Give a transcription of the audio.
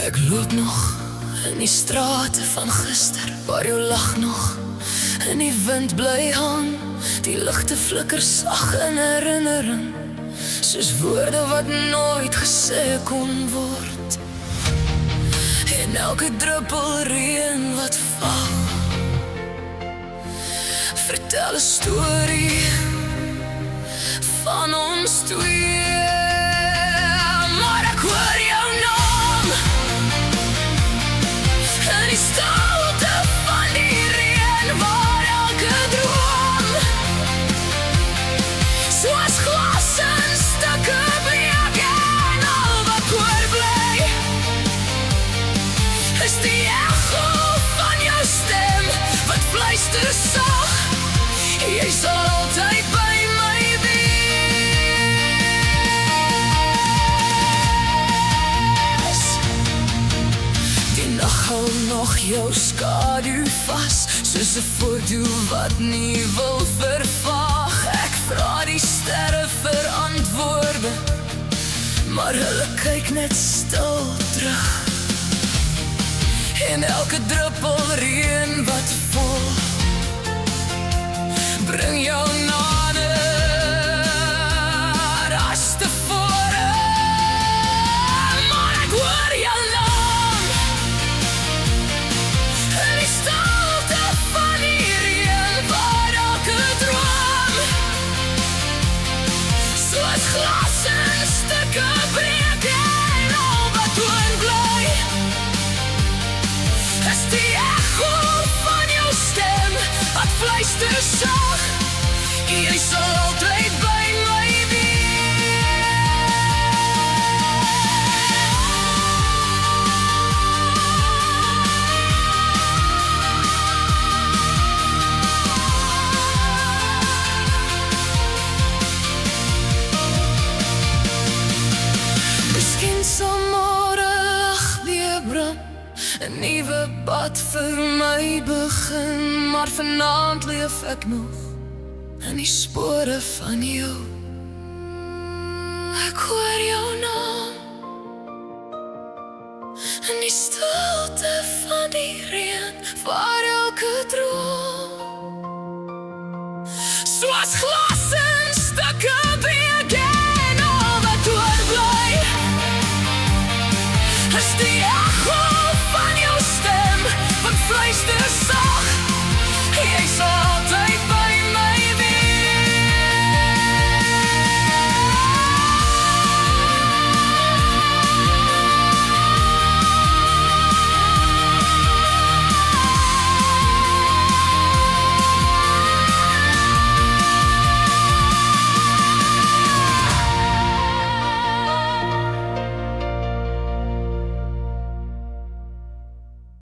Ek loop nog in die strate van gister, waar jou lach nog in die wind bly hang. Die ligte flikker sag in herinnering, soos woorde wat nooit gesê kon word. En elke druppel reën wat val, vertel 'n storie van ons twee. Maar ek hoor jou naam in die stilte van die reën, waar elke droom soos glas in stukke breek. En al wat oorbly is die echo van jou stem wat fluister sag, jy sal altyd by my wees. Die nag hou nog jou skadu vas, soos 'n foto wat nie wil vervaag. Ek vra die sterre vir antwoorde, maar hulle kyk net stil terug. En elke druppel reën wat vol, bring jou nader as tevore. Maar ek hoor jou naam in die stilte van die reën, waar elke droom soos glas in stukke breek. En al wat oorbly is die echo van jou stem wat fluister sag, jy sal altyd by my Miskien sal môre lig weer bring, 'n nuwe pad vir my begin. Maar vanaand leef ek nog in die spore van jou. Ek hoor jou naam in die stilte van die reën, waar elke droom soos glas in stukke breek. En al wat oorbly is die